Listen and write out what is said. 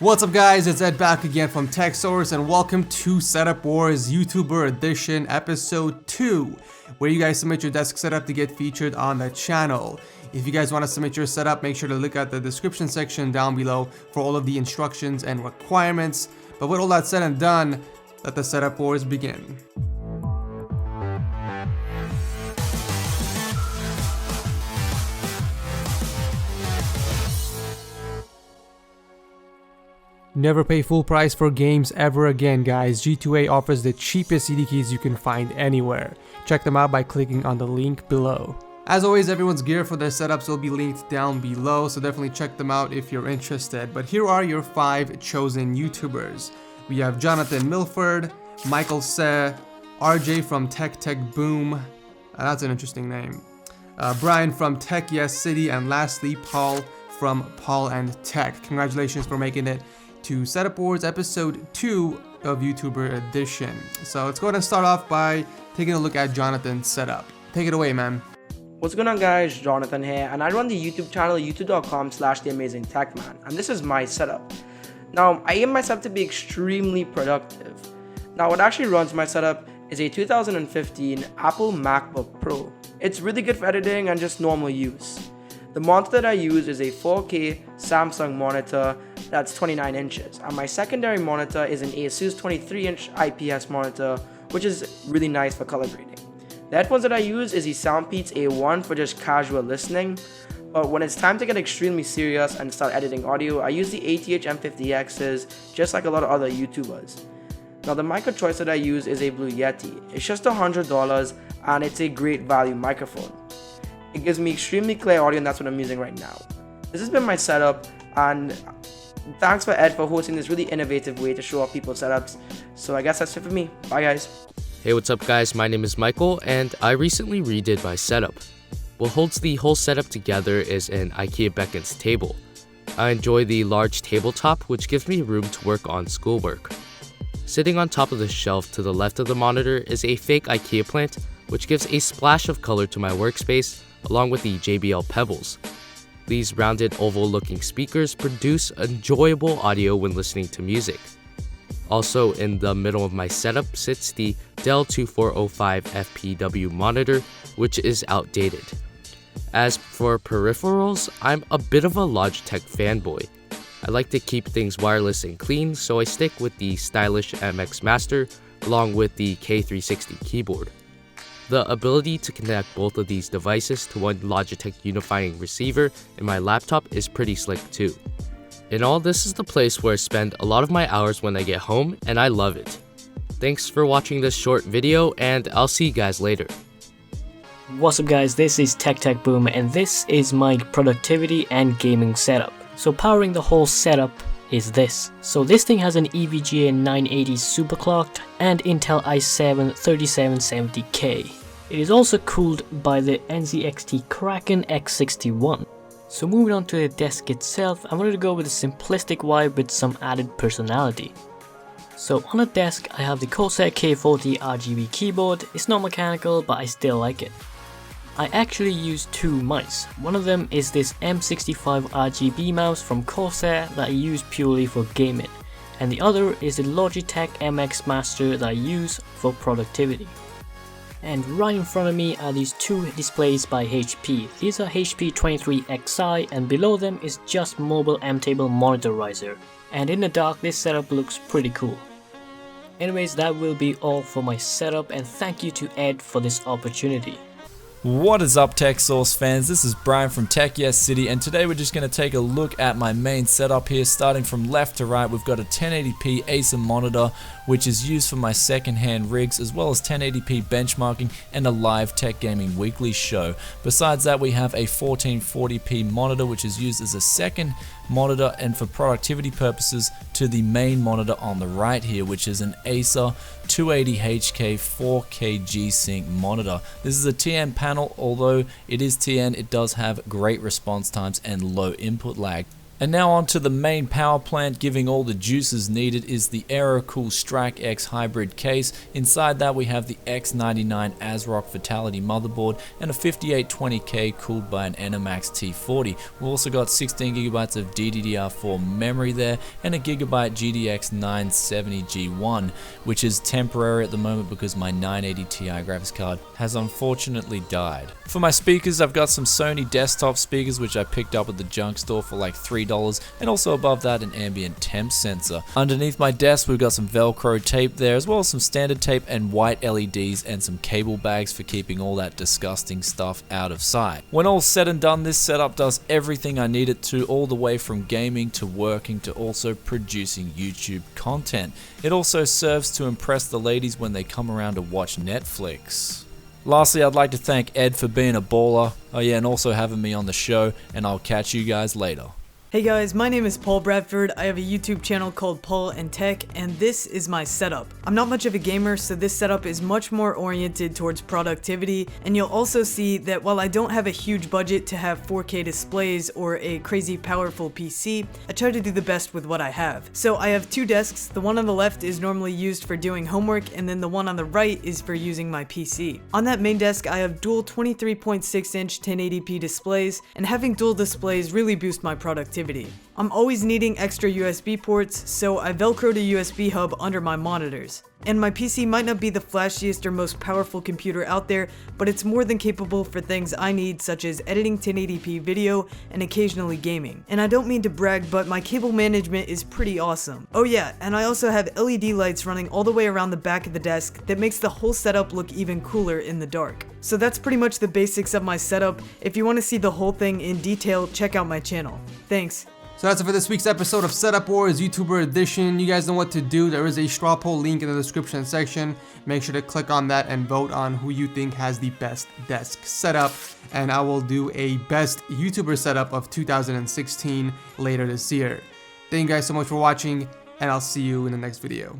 What's up guys, it's Ed back again from TechSource and welcome to SetupWars YouTuber Edition Episode 2, where you guys submit your desk setup to get featured on the channel. If you guys want to submit your setup, make sure to look at the description section down below for all of the instructions and requirements. But with all that said and done, let the setup wars begin. Never pay full price for games ever again, guys. G2A offers the cheapest CD keys you can find anywhere. Check them out by clicking on the link below. As always, everyone's gear for their setups will be linked down below, so definitely check them out if you're interested. But here are your 5 chosen YouTubers. We have Jonathan Milford, Michael Se, RJ from Tech Boom, that's an interesting name, Brian from Tech Yes City, and lastly Paul from Paul and Tech. Congratulations for making it to SetupWars Episode 2 of YouTuber Edition. So let's go ahead and start off by taking a look at Jonathan's setup. Take it away, man. What's going on guys, Jonathan here, and I run the YouTube channel youtube.com/theamazingtechman, and this is my setup. Now, I aim myself to be extremely productive. Now, what actually runs my setup is a 2015 Apple MacBook Pro. It's really good for editing and just normal use. The monitor that I use is a 4K Samsung monitor that's 29 inches, and my secondary monitor is an Asus 23-inch IPS monitor, which is really nice for color grading. The headphones that I use is the Soundpeats A1 for just casual listening, but when it's time to get extremely serious and start editing audio, I use the ATH M50Xs just like a lot of other YouTubers. Now the mic of choice that I use is a Blue Yeti. It's just $100 and it's a great value microphone. It gives me extremely clear audio and that's what I'm using right now. This has been my setup, and thanks for Ed for hosting this really innovative way to show off people's setups. So I guess that's it for me. Bye guys. Hey, what's up guys, my name is Michael and I recently redid my setup. What holds the whole setup together is an IKEA Beckons table. I enjoy the large tabletop, which gives me room to work on schoolwork. Sitting on top of the shelf to the left of the monitor is a fake IKEA plant, which gives a splash of color to my workspace, along with the JBL Pebbles. These rounded oval looking speakers produce enjoyable audio when listening to music. Also in the middle of my setup sits the Dell 2405 FPW monitor, which is outdated. As for peripherals, I'm a bit of a Logitech fanboy. I like to keep things wireless and clean, so I stick with the stylish MX Master along with the K360 keyboard. The ability to connect both of these devices to one Logitech unifying receiver in my laptop is pretty slick too. In all, this is the place where I spend a lot of my hours when I get home, and I love it. Thanks for watching this short video, and I'll see you guys later. What's up guys, this is Tech Boom and this is my productivity and gaming setup. So powering the whole setup is this. So this thing has an EVGA 980 superclocked and Intel i7 3770K. It is also cooled by the NZXT Kraken X61. So moving on to the desk itself, I wanted to go with a simplistic vibe with some added personality. So on the desk I have the Corsair K40 RGB keyboard. It's not mechanical, but I still like it. I actually use 2 mice. One of them is this M65 RGB mouse from Corsair that I use purely for gaming, and the other is the Logitech MX Master that I use for productivity. And right in front of me are these 2 displays by HP. These are HP 23XI, and below them is just mobile M-Table monitor riser. And in the dark this setup looks pretty cool. Anyways, that will be all for my setup, and thank you to Ed for this opportunity. What is up TechSource fans, this is Brian from Tech Yes City, and today we're just going to take a look at my main setup here. Starting from left to right, we've got a 1080p Acer monitor which is used for my second-hand rigs, as well as 1080p benchmarking and a live tech gaming weekly show. Besides that, we have a 1440p monitor which is used as a second monitor and for productivity purposes to the main monitor on the right here, which is an Acer 280HK 4K G-Sync monitor. This is a TN panel. Although it is TN, it does have great response times and low input lag. And now on to the main power plant giving all the juices needed is the Aerocool Strike X hybrid case. Inside that we have the X99 ASRock Vitality motherboard and a 5820K cooled by an NMAX T40. We've also got 16GB of DDR4 memory there and a gigabyte GTX 970 G1, which is temporary at the moment because my 980 Ti graphics card has unfortunately died. For my speakers, I've got some Sony desktop speakers which I picked up at the junk store for like $3, and also above that an ambient temp sensor. Underneath my desk we've got some Velcro tape there, as well as some standard tape and white LEDs and some cable bags for keeping all that disgusting stuff out of sight. When all said and done, this setup does everything I need it to, all the way from gaming to working to also producing YouTube content. It also serves to impress the ladies when they come around to watch Netflix. Lastly, I'd like to thank Ed for being a baller, oh yeah, and also having me on the show, and I'll catch you guys later. Hey guys, my name is Paul Bradford. I have a YouTube channel called Paul and Tech, and this is my setup. I'm not much of a gamer, so this setup is much more oriented towards productivity, and you'll also see that while I don't have a huge budget to have 4K displays or a crazy powerful PC, I try to do the best with what I have. So I have two desks. The one on the left is normally used for doing homework, and then the one on the right is for using my PC. On that main desk, I have dual 23.6-inch 1080p displays, and having dual displays really boosts my productivity. I'm always needing extra USB ports, so I velcroed a USB hub under my monitors. And my PC might not be the flashiest or most powerful computer out there, but it's more than capable for things I need, such as editing 1080p video and occasionally gaming. And I don't mean to brag, but my cable management is pretty awesome. Oh yeah, and I also have LED lights running all the way around the back of the desk that makes the whole setup look even cooler in the dark. So that's pretty much the basics of my setup. If you want to see the whole thing in detail, check out my channel. Thanks. So that's it for this week's episode of Setup Wars YouTuber Edition. You guys know what to do. There is a straw poll link in the description section. Make sure to click on that and vote on who you think has the best desk setup. And I will do a best YouTuber setup of 2016 later this year. Thank you guys so much for watching, and I'll see you in the next video.